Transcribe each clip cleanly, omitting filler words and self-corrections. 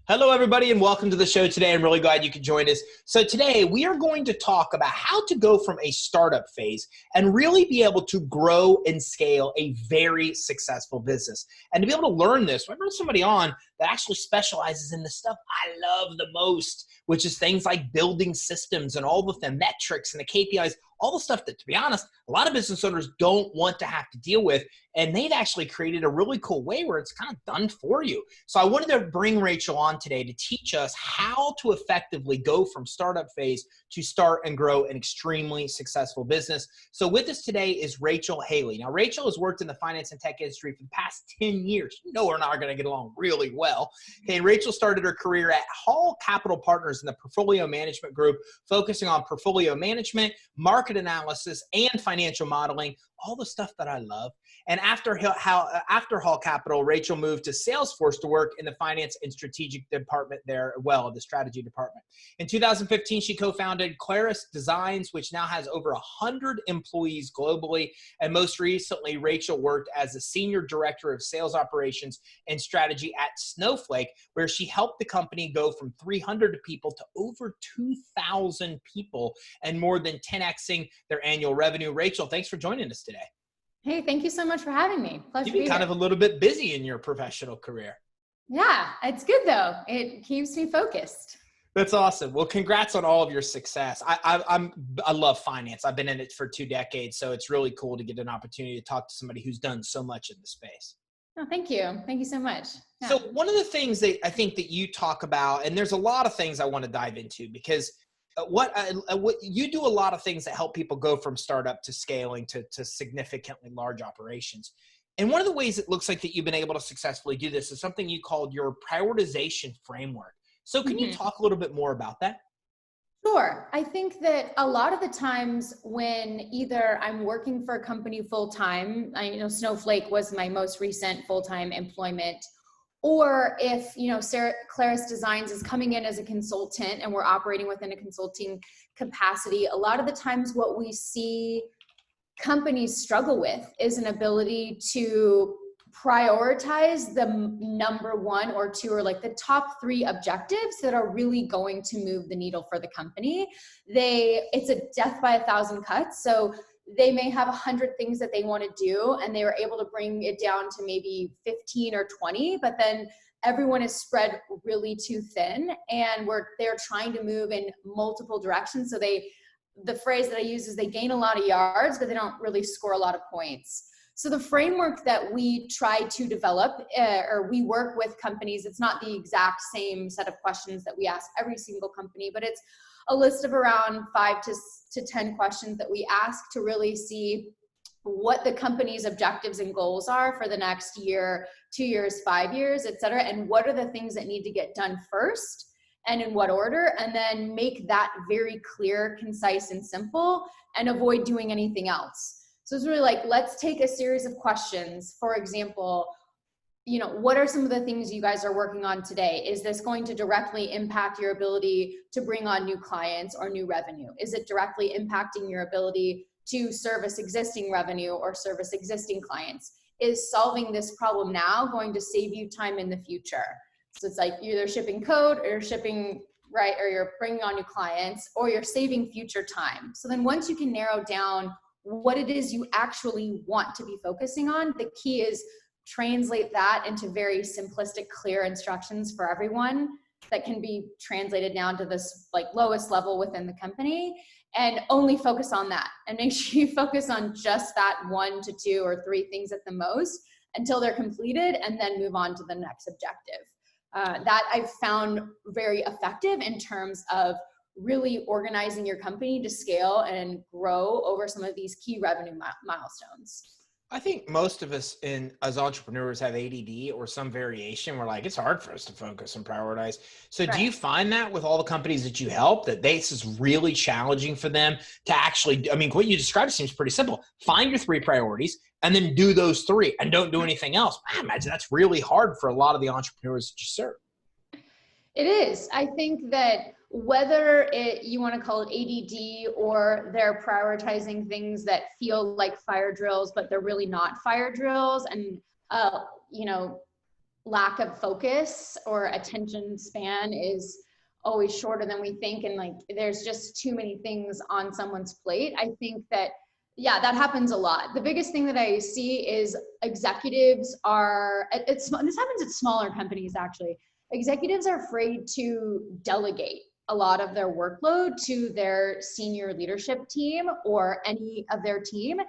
Hello, everybody, and welcome to the show today. I'm really glad you could join us. So today we are going to talk about how to go from a startup phase and really be able to grow and scale a very successful business. And to be able to learn this, I brought somebody on that actually specializes in the stuff I love the most, which is things like building systems and all of the metrics and the KPIs, all the stuff that, to be honest, a lot of business owners don't want to have to deal with. And they've actually created a really cool way where it's kind of done for you. So I wanted to bring Rachel on today to teach us how to effectively go from startup phase to start and grow an extremely successful business. So with us today is Rachel Haley. Now, Rachel has worked in the finance and tech industry for the past 10 years. You know, we're not going to get along really well. Okay, and Rachel started her career at Hall Capital Partners in the portfolio management group, focusing on portfolio management, market analysis, and financial modeling, all the stuff that I love. And after Hall Capital, Rachel moved to Salesforce to work in the finance and strategic department there, the strategy department. In 2015, she co-founded Clarus Designs, which now has over 100 employees globally. And most recently, Rachel worked as a senior director of sales operations and strategy at Snowflake, where she helped the company go from 300 people to over 2,000 people and more than 10xing their annual revenue. Rachel, thanks for joining us today. Hey, thank you so much for having me. Pleasure to be You've been kind of a little bit busy in your professional career. Yeah, it's good though. It keeps me focused. That's awesome. Well, congrats on all of your success. I love finance. I've been in it for 2 decades, so it's really cool to get an opportunity to talk to somebody who's done so much in the space. Oh, thank you. Thank you so much. Yeah. So one of the things that I think that you talk about, and there's a lot of things I want to dive into because what you do a lot of things that help people go from startup to scaling to significantly large operations. And one of the ways it looks like that you've been able to successfully do this is something you called your prioritization framework. So can you talk a little bit more about that? Sure. I think that a lot of the times when either I'm working for a company full-time, Snowflake was my most recent full-time employment, or if, Clarus Designs is coming in as a consultant and we're operating within a consulting capacity, a lot of the times what we see companies struggle with is an ability to prioritize the number 1 or 2 or like the top 3 objectives that are really going to move the needle for the company. It's a death by 1,000 cuts. So they may have 100 things that they want to do and they were able to bring it down to maybe 15 or 20, but then everyone is spread really too thin and they're trying to move in multiple directions. So the phrase that I use is they gain a lot of yards, but they don't really score a lot of points. So the framework that we try to develop, or we work with companies, it's not the exact same set of questions that we ask every single company, but it's a list of around 5 to 10 questions that we ask to really see what the company's objectives and goals are for the next year, 2 years, 5 years, et cetera, and what are the things that need to get done first and in what order, and then make that very clear, concise, and simple, and avoid doing anything else. So it's really like, let's take a series of questions. For example, what are some of the things you guys are working on today? Is this going to directly impact your ability to bring on new clients or new revenue? Is it directly impacting your ability to service existing revenue or service existing clients? Is solving this problem now going to save you time in the future? So it's like you're either shipping code or you're shipping, right, or you're bringing on new clients, or you're saving future time. So then once you can narrow down what it is you actually want to be focusing on, the key is translate that into very simplistic, clear instructions for everyone that can be translated down to this like lowest level within the company, and only focus on that and make sure you focus on just that 1 to 2 or 3 things at the most until they're completed, and then move on to the next objective. That I've found very effective in terms of really organizing your company to scale and grow over some of these key revenue milestones. I think most of us as entrepreneurs have ADD or some variation. We're like, it's hard for us to focus and prioritize. So right. Do you find that with all the companies that you help, that this is really challenging for them to actually, what you described seems pretty simple. Find your 3 priorities and then do those 3 and don't do anything else. I imagine that's really hard for a lot of the entrepreneurs that you serve. It is. I think that whether you want to call it ADD or they're prioritizing things that feel like fire drills, but they're really not fire drills, and lack of focus or attention span is always shorter than we think. And like, there's just too many things on someone's plate. I think that, yeah, that happens a lot. The biggest thing that I see is executives are, this happens at smaller companies actually. Executives are afraid to delegate a lot of their workload to their senior leadership team or any of their team.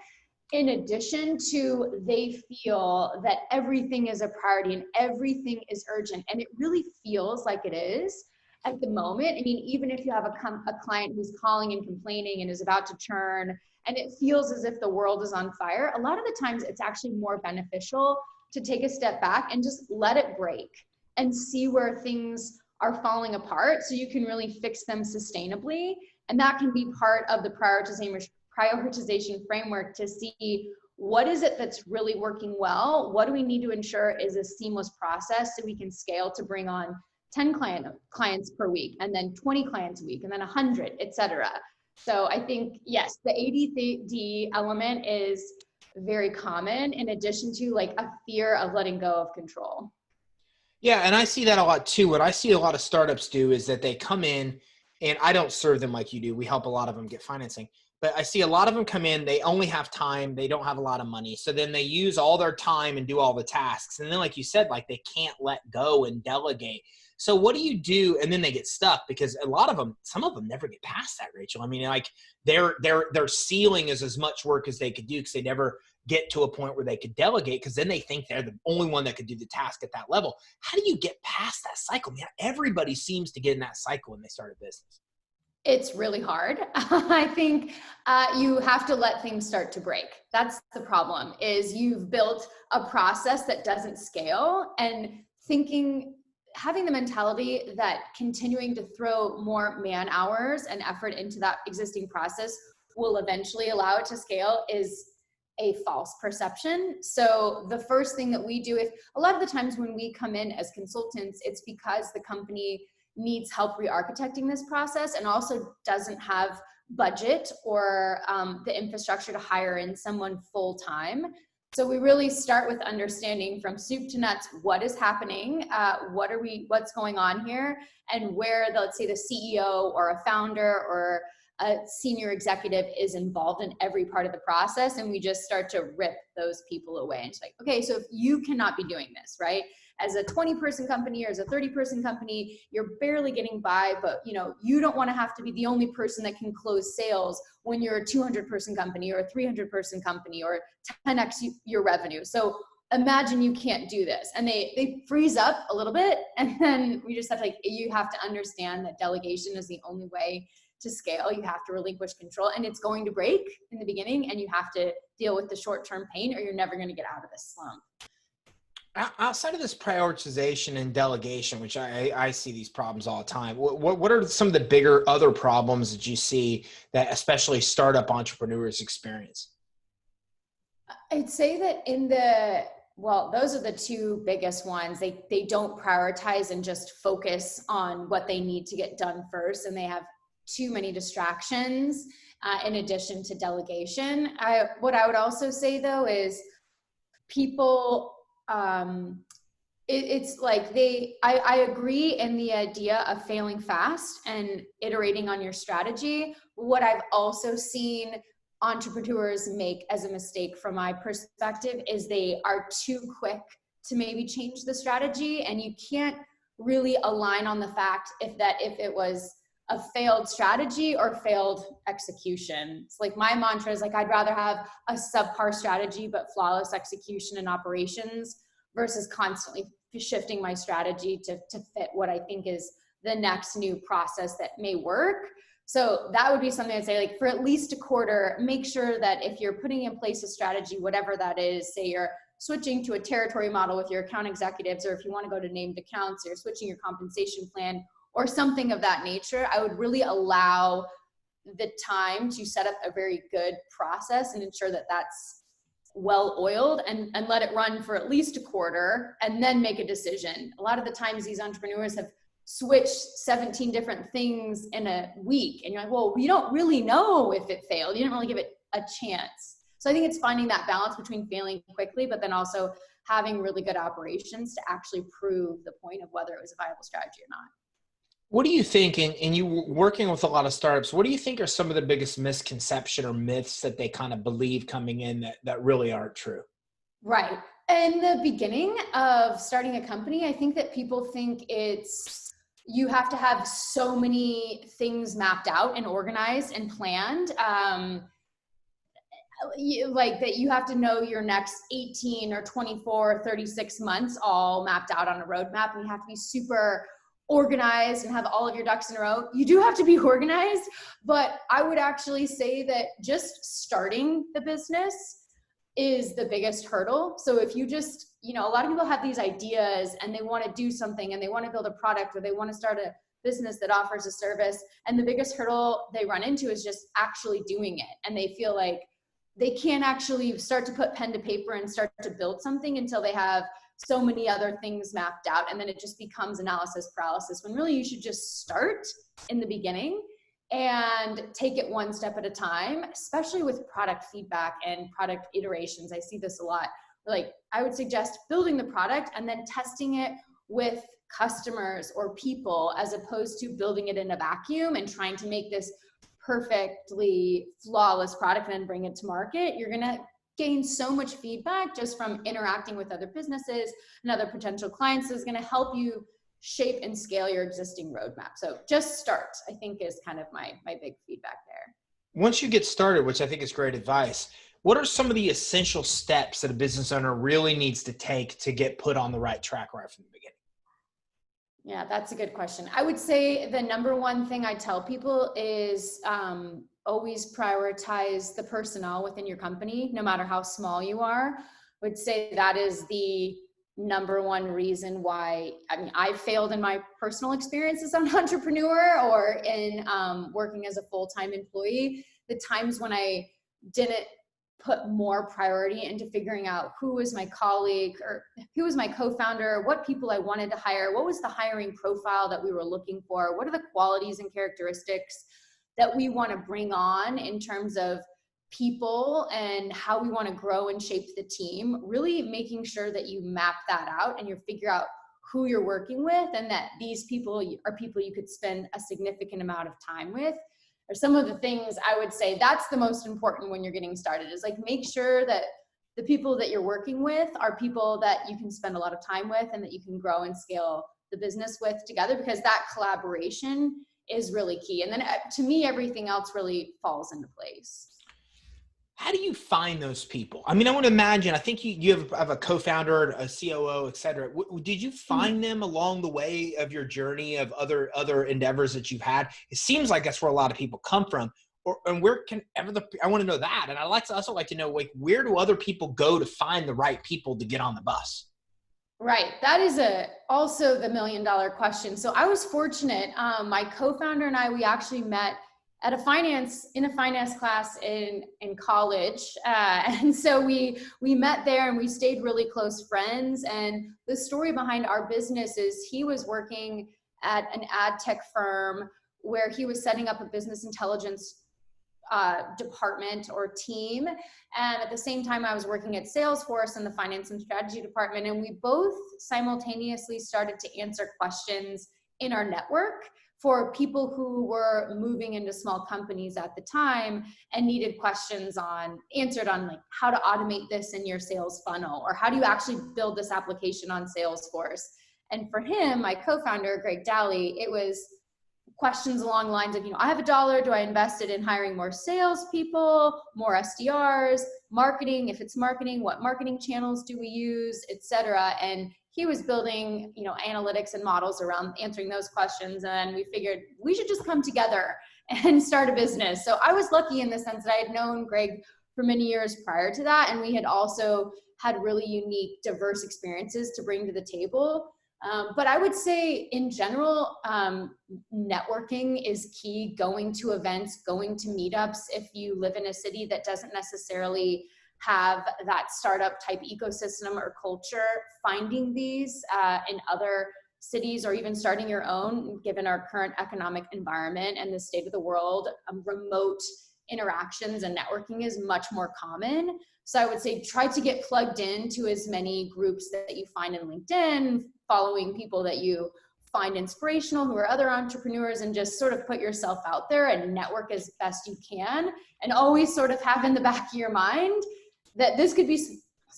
In addition to, they feel that everything is a priority and everything is urgent. And it really feels like it is at the moment. I mean, even if you have a client who's calling and complaining and is about to churn, and it feels as if the world is on fire, a lot of the times it's actually more beneficial to take a step back and just let it break and see where things are falling apart so you can really fix them sustainably. And that can be part of the prioritization framework to see what is it that's really working well, what do we need to ensure is a seamless process so we can scale to bring on 10 clients per week, and then 20 clients a week, and then 100, et cetera. So I think, yes, the ADD element is very common, in addition to like a fear of letting go of control. Yeah, and I see that a lot too. What I see a lot of startups do is that they come in, and I don't serve them like you do. We help a lot of them get financing. But I see a lot of them come in, they only have time, they don't have a lot of money. So then they use all their time and do all the tasks. And then like you said, like they can't let go and delegate. So what do you do? And then they get stuck because a lot of them, some of them never get past that, Rachel. I mean, like their ceiling is as much work as they could do because they never get to a point where they could delegate, because then they think they're the only one that could do the task at that level. How do you get past that cycle? Man, everybody seems to get in that cycle when they start a business. It's really hard. I think you have to let things start to break. That's the problem, is you've built a process that doesn't scale, and having the mentality that continuing to throw more man hours and effort into that existing process will eventually allow it to scale is a false perception. So the first thing that we do, if a lot of the times when we come in as consultants, it's because the company needs help re-architecting this process and also doesn't have budget or the infrastructure to hire in someone full-time. So we really start with understanding from soup to nuts what is happening, what's going on here, and where let's say the CEO or a founder or a senior executive is involved in every part of the process. And we just start to rip those people away. And it's like, okay, so if you cannot be doing this, right? As a 20-person company or as a 30-person company, you're barely getting by, but you don't want to have to be the only person that can close sales when you're a 200-person company or a 300-person company or 10x your revenue. So imagine you can't do this. And they freeze up a little bit. And then we just have to, you have to understand that delegation is the only way to scale. You have to relinquish control, and it's going to break in the beginning, and you have to deal with the short-term pain or you're never going to get out of this slump. Outside of this prioritization and delegation, which I see these problems all the time, what are some of the bigger other problems that you see that especially startup entrepreneurs experience? I'd say that those are the two biggest ones. They don't prioritize and just focus on what they need to get done first, and they have too many distractions in addition to delegation. What I would also say though is people, it's like I agree in the idea of failing fast and iterating on your strategy. What I've also seen entrepreneurs make as a mistake from my perspective is they are too quick to maybe change the strategy, and you can't really align on the fact if it was a failed strategy or failed execution. It's like my mantra is like, I'd rather have a subpar strategy but flawless execution and operations versus constantly shifting my strategy to fit what I think is the next new process that may work. So that would be something I'd say, like for at least a quarter, make sure that if you're putting in place a strategy, whatever that is, say you're switching to a territory model with your account executives, or if you want to go to named accounts, or you're switching your compensation plan, or something of that nature, I would really allow the time to set up a very good process and ensure that that's well oiled and let it run for at least a quarter and then make a decision. A lot of the times these entrepreneurs have switched 17 different things in a week. And you're like, well, you don't really know if it failed. You didn't really give it a chance. So I think it's finding that balance between failing quickly, but then also having really good operations to actually prove the point of whether it was a viable strategy or not. What do you think, and you working with a lot of startups, what do you think are some of the biggest misconception or myths that they kind of believe coming in that really aren't true? Right. In the beginning of starting a company, I think that people think you have to have so many things mapped out and organized and planned. Like that you have to know your next 18 or 24, 36 months all mapped out on a roadmap, and you have to be super organized and have all of your ducks in a row. You do have to be organized, but I would actually say that just starting the business is the biggest hurdle. So if you just, a lot of people have these ideas and they want to do something and they want to build a product or they want to start a business that offers a service. And the biggest hurdle they run into is just actually doing it. And they feel like they can't actually start to put pen to paper and start to build something until they have so many other things mapped out. And then it just becomes analysis paralysis, when really you should just start in the beginning and take it one step at a time, especially with product feedback and product iterations. I see this a lot. Like, I would suggest building the product and then testing it with customers or people, as opposed to building it in a vacuum and trying to make this perfectly flawless product and then bring it to market. You're going to gain so much feedback just from interacting with other businesses and other potential clients. Is going to help you shape and scale your existing roadmap. So just start, I think, is kind of my big feedback there. Once you get started, which I think is great advice, what are some of the essential steps that a business owner really needs to take to get put on the right track right from the beginning? Yeah, that's a good question. I would say the number one thing I tell people is always prioritize the personnel within your company, no matter how small you are. I would say that is the number one reason why, I failed in my personal experience as an entrepreneur or in working as a full-time employee. The times when I didn't put more priority into figuring out who was my colleague or who was my co-founder, what people I wanted to hire, what was the hiring profile that we were looking for, what are the qualities and characteristics that we want to bring on in terms of people and how we want to grow and shape the team. Really making sure that you map that out and you figure out who you're working with, and that these people are people you could spend a significant amount of time with. Or some of the things I would say that's the most important when you're getting started, is like, make sure that the people that you're working with are people that you can spend a lot of time with and that you can grow and scale the business with together, because that collaboration is really key. And then to me, everything else really falls into place. How do you find those people? I would imagine, I think you have a co-founder, a COO, et cetera. Did you find them along the way of your journey of other endeavors that you've had? It seems like that's where a lot of people come from. And where can I want to know that. And I also like to know, like, where do other people go to find the right people to get on the bus? Right. That is also the $1 million question. So I was fortunate. My co-founder and I, we actually met at a finance class in college. And so we met there and we stayed really close friends. And the story behind our business is he was working at an ad tech firm where he was setting up a business intelligence department or team. And at the same time, I was working at Salesforce in the finance and strategy department. And we both simultaneously started to answer questions in our network for people who were moving into small companies at the time and needed questions answered on like how to automate this in your sales funnel, or how do you actually build this application on Salesforce. And for him, my co-founder, Greg Daly, it was questions along the lines of, I have $1, do I invest it in hiring more salespeople, more SDRs, marketing? If it's marketing, what marketing channels do we use, et cetera. And he was building, analytics and models around answering those questions. And we figured we should just come together and start a business. So I was lucky in the sense that I had known Greg for many years prior to that. And we had also had really unique, diverse experiences to bring to the table. But I would say in general, networking is key. Going to events, going to meetups. If you live in a city that doesn't necessarily have that startup type ecosystem or culture, finding these in other cities, or even starting your own, given our current economic environment and the state of the world, remote interactions and networking is much more common. So I would say try to get plugged into as many groups that you find in LinkedIn, following people that you find inspirational who are other entrepreneurs, and just sort of put yourself out there and network as best you can. And always sort of have in the back of your mind that this could be,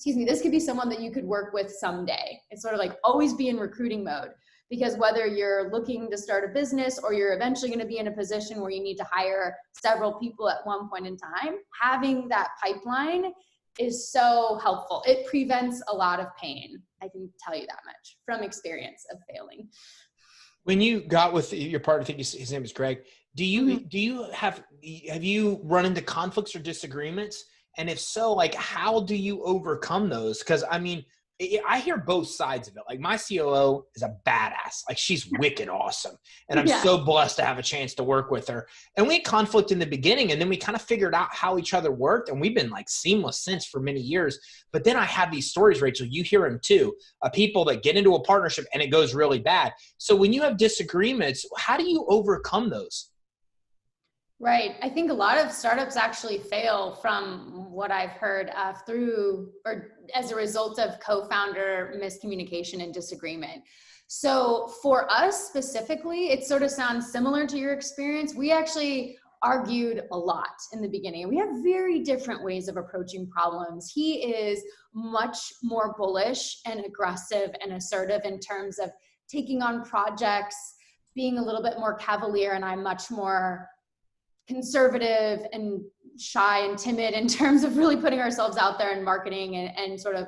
this could be someone that you could work with someday. It's sort of like always be in recruiting mode, because whether you're looking to start a business or you're eventually going to be in a position where you need to hire several people at one point in time, having that pipeline is so helpful. It prevents a lot of pain. I can tell you that much from experience of failing. When you got with your partner, I think his name is Greg, have you run into conflicts or disagreements? And if so, like, how do you overcome those? Because I mean, I hear both sides of it. Like, my COO is a badass. Like, she's wicked awesome. And I'm so blessed to have a chance to work with her. And we had conflict in the beginning, and then we kind of figured out how each other worked. And we've been like seamless since for many years. But then I have these stories, Rachel, you hear them too, people that get into a partnership and it goes really bad. So when you have disagreements, how do you overcome those? Right. I think a lot of startups actually fail, from what I've heard, through or as a result of co-founder miscommunication and disagreement. So for us specifically, it sort of sounds similar to your experience. We actually argued a lot in the beginning. We have very different ways of approaching problems. He is much more bullish and aggressive and assertive in terms of taking on projects, being a little bit more cavalier, and I'm much more conservative and shy and timid in terms of really putting ourselves out there and marketing and sort of,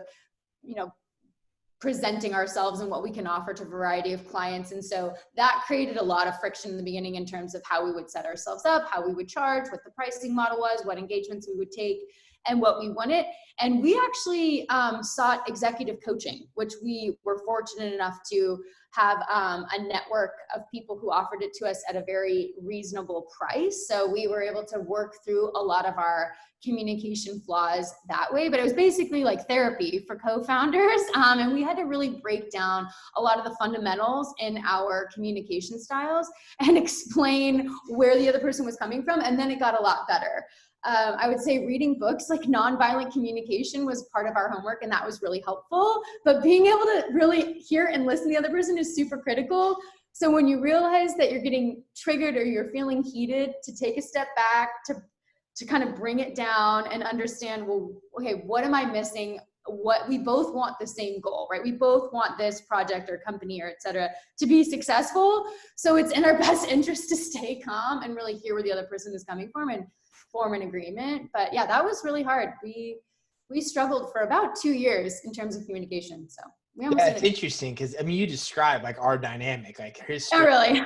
presenting ourselves and what we can offer to a variety of clients. And so that created a lot of friction in the beginning in terms of how we would set ourselves up, how we would charge, what the pricing model was, what engagements we would take, and what we wanted. And we actually sought executive coaching, which we were fortunate enough to have a network of people who offered it to us at a very reasonable price. So we were able to work through a lot of our communication flaws that way. But it was basically like therapy for co-founders. And we had to really break down a lot of the fundamentals in our communication styles and explain where the other person was coming from. And then it got a lot better. I would say reading books like Nonviolent Communication was part of our homework, and that was really helpful. But being able to really hear and listen to the other person is super critical. So when you realize that you're getting triggered or you're feeling heated, to take a step back, to kind of bring it down and understand, well, okay, what am I missing? What we both want the same goal, right? We both want this project or company or et cetera to be successful. So it's in our best interest to stay calm and really hear where the other person is coming from and form an agreement. But yeah, that was really hard. We struggled for about 2 years in terms of communication. So we almost it's interesting because I mean, you describe like our dynamic, like history. Oh, really?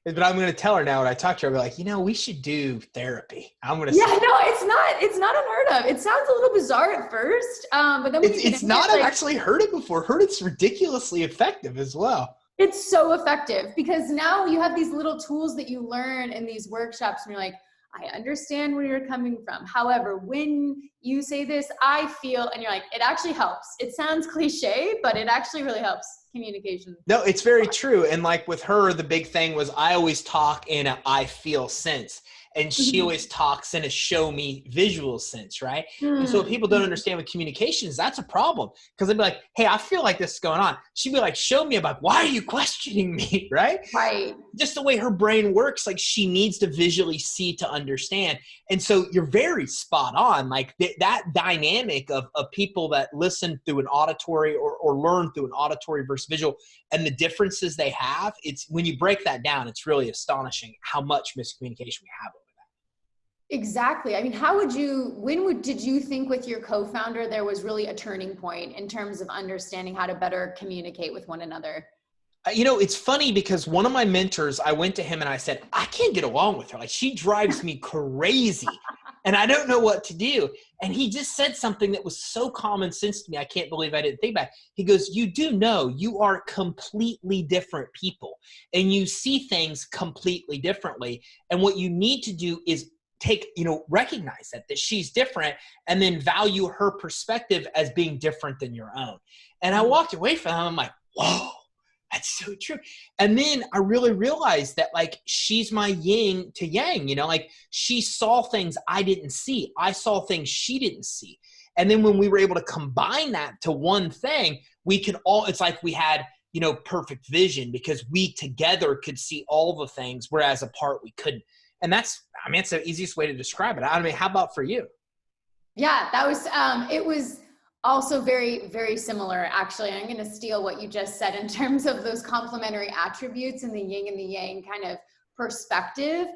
But I'm going to tell her now when I talk to her, I'll be like, we should do therapy. I'm going to no, it's not unheard of. It sounds a little bizarre at first, but then it's not. I've actually heard it before. Heard it's ridiculously effective as well. It's so effective because now you have these little tools that you learn in these workshops, and you're like, I understand where you're coming from. However, when you say this, I feel, and you're like, it actually helps. It sounds cliche, but it actually really helps communication. No, it's very true. And like with her, the big thing was I always talk in a I feel sense. And she always talks in a show me visual sense, right? And so if people don't understand with communications, that's a problem. Because they'd be like, hey, I feel like this is going on. She'd be like, show me. I'm like, why are you questioning me, right? Right. Just the way her brain works, like she needs to visually see to understand. And so you're very spot on. Like that dynamic of people that listen through an auditory or learn through an auditory versus visual and the differences they have, it's when you break that down, it's really astonishing how much miscommunication we have. Exactly. I mean, did you think with your co-founder there was really a turning point in terms of understanding how to better communicate with one another? It's funny because one of my mentors, I went to him and I said, I can't get along with her. Like she drives me crazy and I don't know what to do. And he just said something that was so common sense to me. I can't believe I didn't think about it. He goes, you do know you are completely different people and you see things completely differently. And what you need to do is recognize that she's different and then value her perspective as being different than your own. And I walked away from him. I'm like, whoa, That's so true. And then I really realized that like she's my yin to yang, you know, like she saw things I didn't see. I saw things she didn't see. And then when we were able to combine that to one thing, we could all, it's like we had, you know, perfect vision because we together could see all the things, whereas apart we couldn't. And that's, I mean, it's the easiest way to describe it. I mean, how about for you? Yeah, that was, it was also very, very similar. Actually, I'm going to steal what you just said in terms of those complementary attributes and the yin and the yang kind of perspective.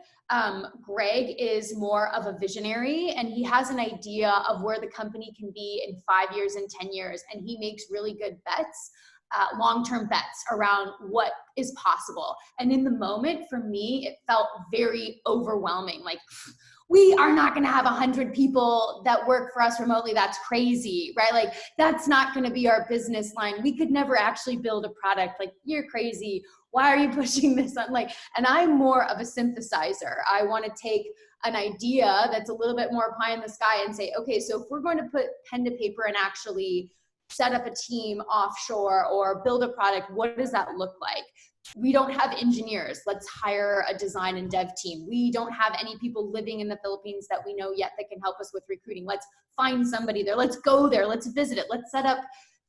Greg is more of a visionary, and he has an idea of where the company can be in 5 years and 10 years. And he makes really good bets, long-term bets around what is possible. And in the moment, for me, it felt very overwhelming. Like, we are not going to have 100 people that work for us remotely. That's crazy, right? Like, that's not going to be our business line. We could never actually build a product. Like, you're crazy. Why are you pushing this on? Like, and I'm more of a synthesizer. I want to take an idea that's a little bit more pie in the sky and say, okay, so if we're going to put pen to paper and actually set up a team offshore or build a product, what does that look like? We don't have engineers. Let's hire a design and dev team. We don't have any people living in the Philippines that we know yet that can help us with recruiting. Let's find somebody there. Let's go there. Let's visit it. Let's set up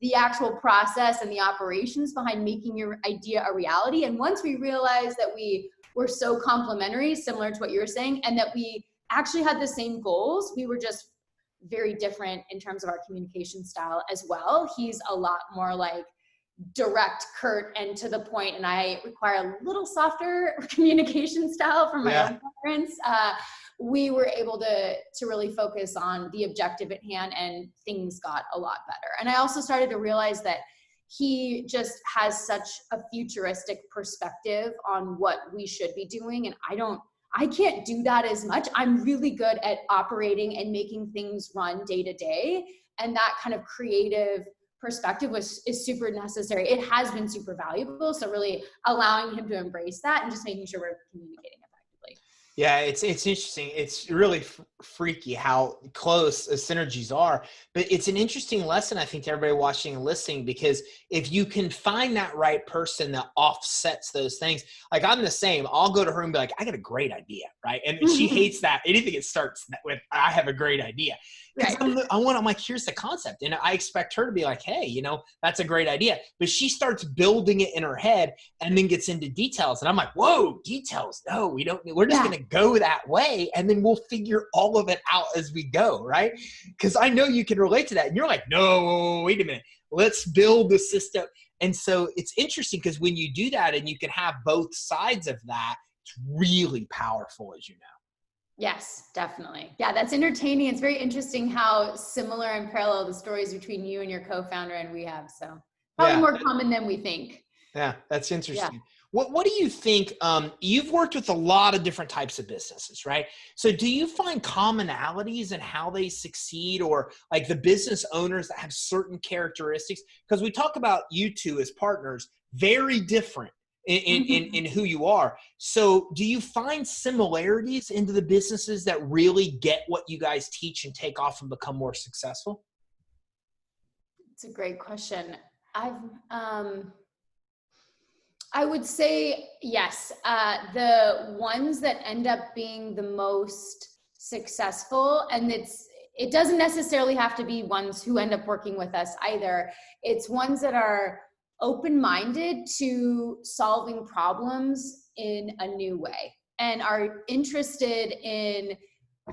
the actual process and the operations behind making your idea a reality. And once we realized that we were so complementary, similar to what you were saying, and that we actually had the same goals, we were just very different in terms of our communication style as well. He's a lot more like direct, curt, and to the point, and I require a little softer communication style from my own parents. We were able to really focus on the objective at hand, and things got a lot better. And I also started to realize that he just has such a futuristic perspective on what we should be doing, and I can't do that as much. I'm really good at operating and making things run day to day, and that kind of creative perspective is super necessary. It has been super valuable. So really allowing him to embrace that and just making sure we're communicating effectively. Yeah, it's interesting. It's really freaky how close synergies are, but it's an interesting lesson, I think, to everybody watching and listening, because if you can find that right person that offsets those things, like I'm the same, I'll go to her and be like, I got a great idea, right? And she hates that. Anything it starts with, I have a great idea. Because Right. I'm like, here's the concept. And I expect her to be like, hey, you know, that's a great idea. But she starts building it in her head and then gets into details. And I'm like, whoa, details. No, we don't. We're just going to go that way. And then we'll figure all of it out as we go, right? Because I know you can relate to that. And you're like, no, wait a minute. Let's build the system. And so it's interesting because when you do that and you can have both sides of that, it's really powerful, as you know. Yes, definitely. Yeah, that's entertaining. It's very interesting how similar and parallel the stories between you and your co-founder and we have. So probably more common than we think. Yeah, that's interesting. Yeah. What do you think? You've worked with a lot of different types of businesses, right? So do you find commonalities in how they succeed, or like the business owners that have certain characteristics? Because we talk about you two as partners, very different in who you are. So do you find similarities into the businesses that really get what you guys teach and take off and become more successful? It's a great question. I would say yes. The ones that end up being the most successful, and it doesn't necessarily have to be ones who end up working with us either. It's ones that are open-minded to solving problems in a new way and are interested in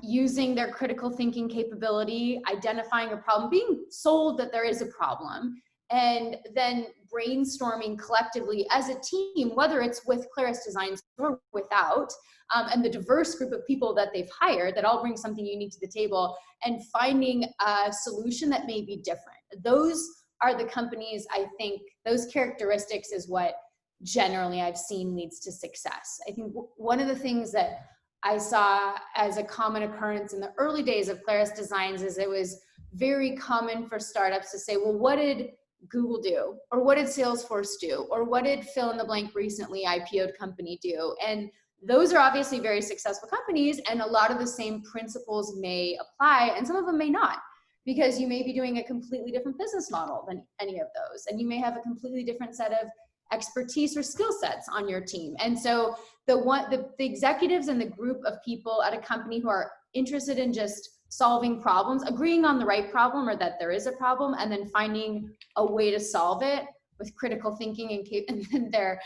using their critical thinking capability, identifying a problem, being sold that there is a problem, and then brainstorming collectively as a team, whether it's with Clarus Designs or without, and the diverse group of people that they've hired that all bring something unique to the table, and finding a solution that may be different. Those are the companies, I think, those characteristics is what generally I've seen leads to success. I think one of the things that I saw as a common occurrence in the early days of Clarus Designs is it was very common for startups to say, well, what did Google do? Or what did Salesforce do? Or what did fill in the blank recently IPO'd company do? And those are obviously very successful companies, and a lot of the same principles may apply, and some of them may not, because you may be doing a completely different business model than any of those. And you may have a completely different set of expertise or skill sets on your team. And so the executives and the group of people at a company who are interested in just solving problems, agreeing on the right problem or that there is a problem, and then finding a way to solve it with critical thinking and their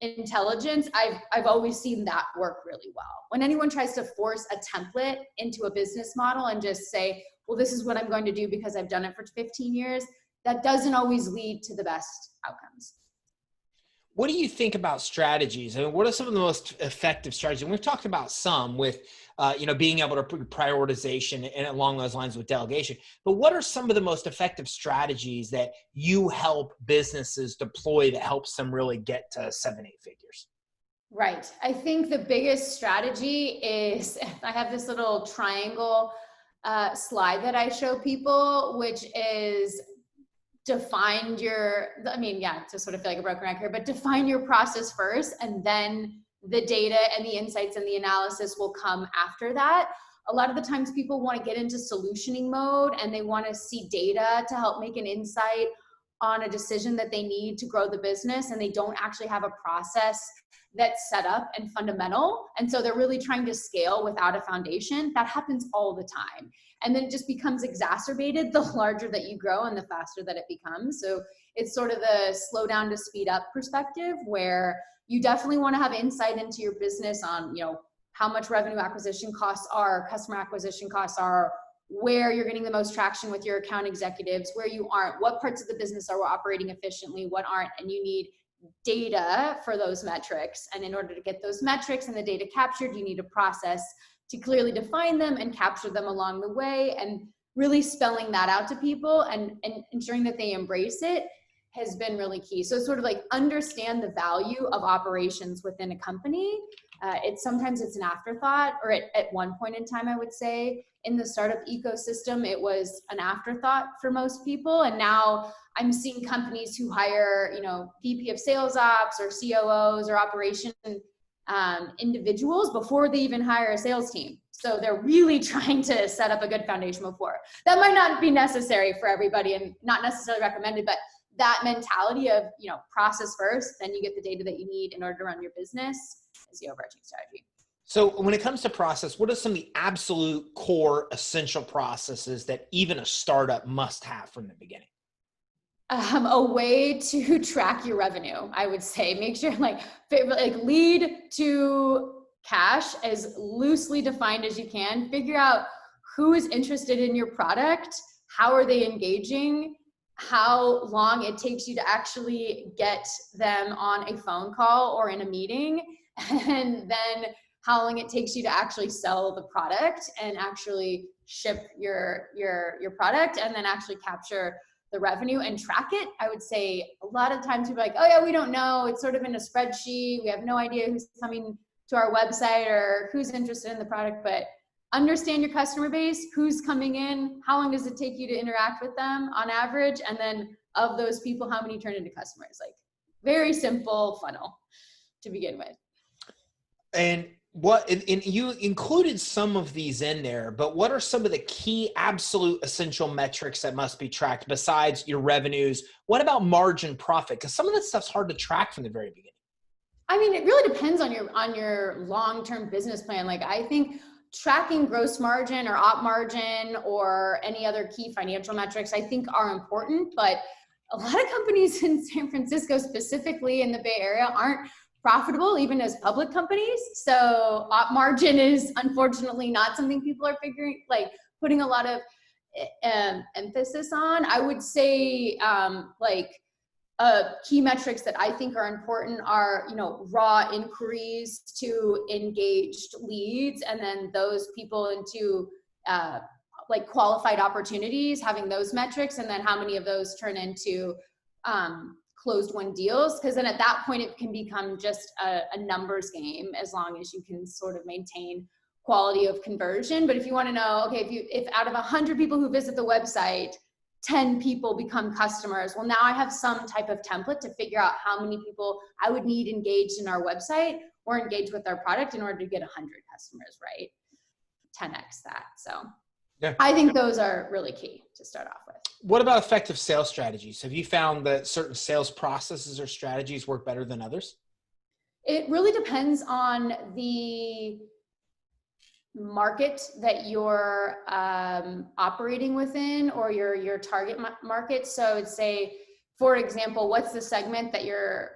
intelligence, I've always seen that work really well. When anyone tries to force a template into a business model and just say, well, this is what I'm going to do because I've done it for 15 years, that doesn't always lead to the best outcomes. What do you think about strategies? I mean, what are some of the most effective strategies? And we've talked about some with, being able to put prioritization and along those lines with delegation. But what are some of the most effective strategies that you help businesses deploy that helps them really get to 7-8 figures? Right. I think the biggest strategy is, I have this little triangle slide that I show people, which is to sort of feel like a broken record, but define your process first, and then the data and the insights and the analysis will come after that. A lot of the times people want to get into solutioning mode and they want to see data to help make an insight on a decision that they need to grow the business, and they don't actually have a process that's set up and fundamental. And so they're really trying to scale without a foundation. That happens all the time. And then it just becomes exacerbated the larger that you grow and the faster that it becomes. So it's sort of the slow down to speed up perspective, where you definitely want to have insight into your business on, how much revenue acquisition costs are, customer acquisition costs are, where you're getting the most traction with your account executives, where you aren't, what parts of the business are operating efficiently, what aren't, and you need data for those metrics. And in order to get those metrics and the data captured, you need a process to clearly define them and capture them along the way. And really spelling that out to people and ensuring that they embrace it has been really key. So it's sort of like understand the value of operations within a company. Sometimes it's an afterthought, or at one point in time, I would say in the startup ecosystem, it was an afterthought for most people. And now I'm seeing companies who hire, VP of sales ops or COOs or operation individuals before they even hire a sales team. So they're really trying to set up a good foundation before. That might not be necessary for everybody and not necessarily recommended, but that mentality of, process first, then you get the data that you need in order to run your business is the overarching strategy. So when it comes to process, what are some of the absolute core essential processes that even a startup must have from the beginning? A way to track your revenue, I would say. Make sure like lead to cash as loosely defined as you can. Figure out who is interested in your product, how are they engaging, how long it takes you to actually get them on a phone call or in a meeting, and then how long it takes you to actually sell the product and actually ship your product, and then actually capture the revenue and track it. I would say a lot of times people are like, oh yeah, we don't know. It's sort of in a spreadsheet. We have no idea who's coming to our website or who's interested in the product, but understand your customer base, who's coming in, how long does it take you to interact with them on average, and then of those people, how many turn into customers. Like, very simple funnel to begin with. And you included some of these in there, but what are some of the key absolute essential metrics that must be tracked besides your revenues? What about margin profit? Because some of that stuff's hard to track from the very beginning. I mean, it really depends on your long-term business plan. Like, I think tracking gross margin or op margin or any other key financial metrics, I think are important, but a lot of companies in San Francisco, specifically in the Bay Area, aren't profitable even as public companies. So op margin is unfortunately not something people are putting a lot of emphasis on. I would say key metrics that I think are important are, raw inquiries to engaged leads, and then those people into qualified opportunities, having those metrics, and then how many of those turn into closed won deals. Because then at that point, it can become just a numbers game as long as you can sort of maintain quality of conversion. But if you want to know, okay, if out of 100 people who visit the website, 10 people become customers, well, now I have some type of template to figure out how many people I would need engaged in our website or engaged with our product in order to get 100 customers, right? 10x that. So Yeah. I think those are really key to start off with. What about effective sales strategies? Have you found that certain sales processes or strategies work better than others? It really depends on the market that you're operating within, or your target market. So I would say, for example, what's the segment that your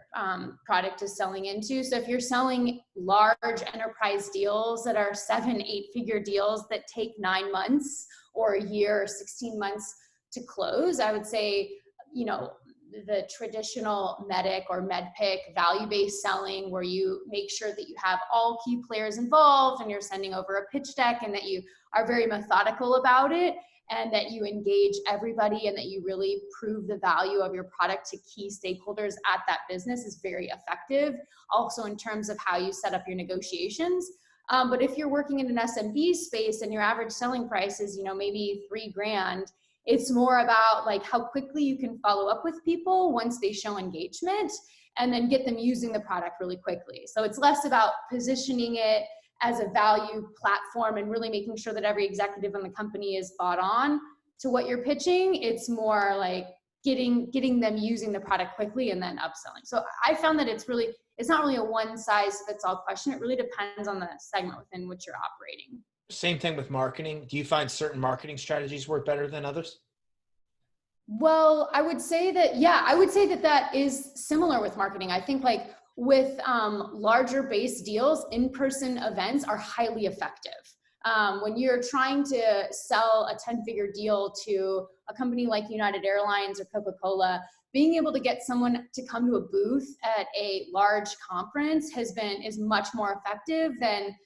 product is selling into? So if you're selling large enterprise deals that are 7-8 figure deals that take 9 months or a year or 16 months to close, I would say, the traditional medic or medpic value-based selling, where you make sure that you have all key players involved and you're sending over a pitch deck, and that you are very methodical about it, and that you engage everybody, and that you really prove the value of your product to key stakeholders at that business, is very effective. Also in terms of how you set up your negotiations. But if you're working in an SMB space and your average selling price is, maybe $3,000, it's more about like how quickly you can follow up with people once they show engagement, and then get them using the product really quickly. So it's less about positioning it as a value platform and really making sure that every executive in the company is bought on to what you're pitching. It's more like getting them using the product quickly and then upselling. So I found that it's not really a one size fits all question. It really depends on the segment within which you're operating. Same thing with marketing. Do you find certain marketing strategies work better than others? Well, I would say that that is similar with marketing. I think like with larger base deals, in-person events are highly effective. When you're trying to sell a 10-figure deal to a company like United Airlines or Coca-Cola, being able to get someone to come to a booth at a large conference is much more effective than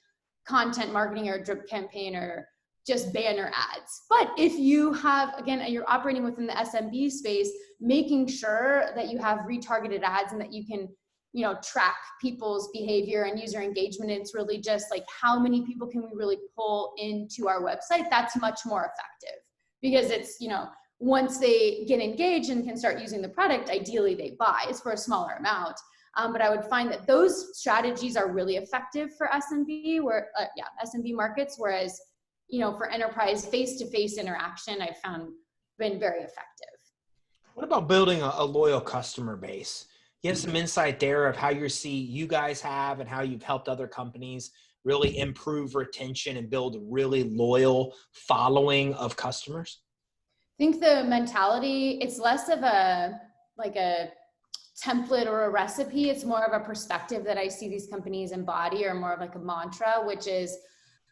content marketing or a drip campaign or just banner ads. But if you have, again, you're operating within the SMB space, making sure that you have retargeted ads and that you can, track people's behavior and user engagement. It's really just like, how many people can we really pull into our website? That's much more effective, because it's, once they get engaged and can start using the product, ideally they buy. It's for a smaller amount. But I would find that those strategies are really effective for SMB, SMB markets, whereas, for enterprise face-to-face interaction, I've found been very effective. What about building a loyal customer base? You have some insight there of how you guys have and how you've helped other companies really improve retention and build a really loyal following of customers? I think the mentality, it's less of a template or a recipe. It's more of a perspective that I see these companies embody, or more of like a mantra, which is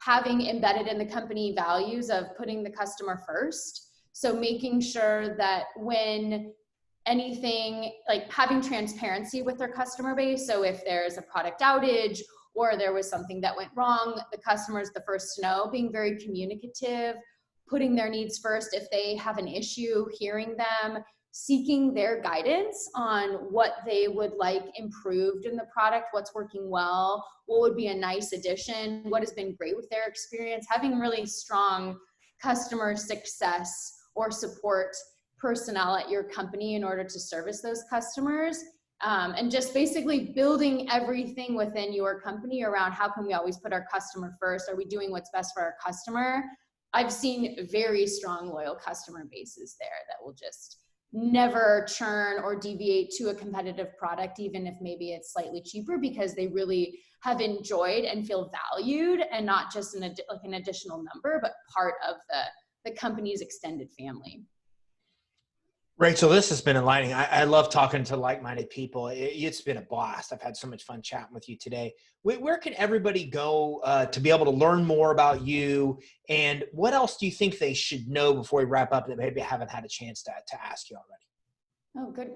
having embedded in the company values of putting the customer first. So making sure that when anything, like having transparency with their customer base. So if there's a product outage or there was something that went wrong, the customer is the first to know, being very communicative, putting their needs first. If they have an issue, hearing them, seeking their guidance on what they would like improved in the product, what's working well, what would be a nice addition, what has been great with their experience, having really strong customer success or support personnel at your company in order to service those customers. And just basically building everything within your company around how can we always put our customer first? Are we doing what's best for our customer? I've seen very strong, loyal customer bases there that will just never churn or deviate to a competitive product, even if maybe it's slightly cheaper, because they really have enjoyed and feel valued, and not just an additional number, but part of the company's extended family. Rachel, this has been enlightening. I love talking to like-minded people. It's been a blast. I've had so much fun chatting with you today. Where can everybody go to be able to learn more about you? And what else do you think they should know before we wrap up that maybe I haven't had a chance to ask you already? Oh, good.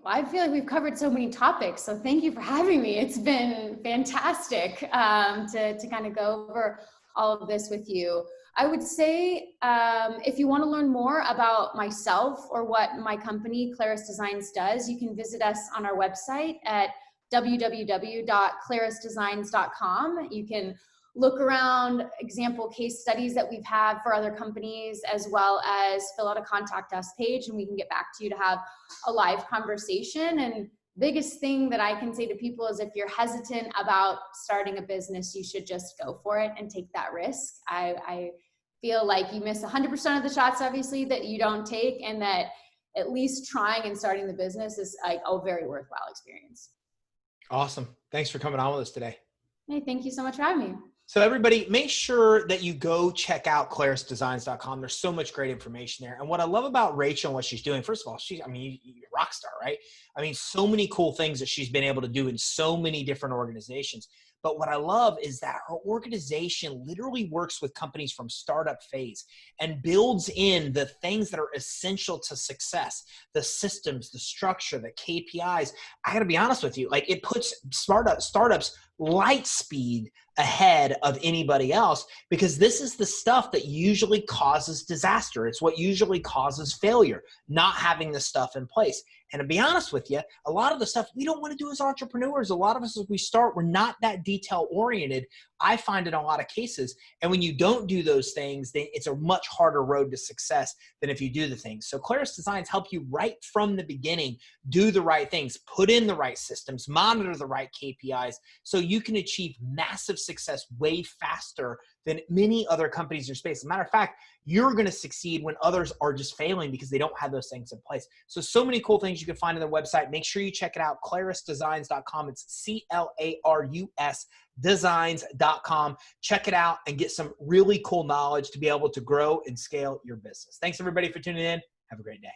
I feel like we've covered so many topics. So thank you for having me. It's been fantastic to kind of go over all of this with you. I would say if you want to learn more about myself or what my company, Clarus Designs, does, you can visit us on our website at www.clarusdesigns.com. You can look around example case studies that we've had for other companies, as well as fill out a contact us page, and we can get back to you to have a live conversation. And biggest thing that I can say to people is, if you're hesitant about starting a business, you should just go for it and take that risk. I feel like you miss 100% of the shots, obviously, that you don't take, and that at least trying and starting the business is like a very worthwhile experience. Awesome. Thanks for coming on with us today. Hey, thank you so much for having me. So everybody, make sure that you go check out clarusdesigns.com. There's so much great information there. And what I love about Rachel and what she's doing, first of all, you're a rock star, right? I mean, so many cool things that she's been able to do in so many different organizations. But what I love is that her organization literally works with companies from startup phase and builds in the things that are essential to success, the systems, the structure, the KPIs. I got to be honest with you, like it puts startups light speed ahead of anybody else, because this is the stuff that usually causes disaster. It's what usually causes failure, not having the stuff in place. And to be honest with you, a lot of the stuff we don't want to do as entrepreneurs. A lot of us, as we start, we're not that detail oriented. I find in a lot of cases. And when you don't do those things, then it's a much harder road to success than if you do the things. So Clarus Designs help you right from the beginning, do the right things, put in the right systems, monitor the right KPIs, so you can achieve massive success way faster than many other companies in your space. As a matter of fact, you're going to succeed when others are just failing because they don't have those things in place. So many cool things you can find on their website. Make sure you check it out, clarusdesigns.com. It's CLARUS designs.com. Check it out and get some really cool knowledge to be able to grow and scale your business. Thanks everybody for tuning in. Have a great day.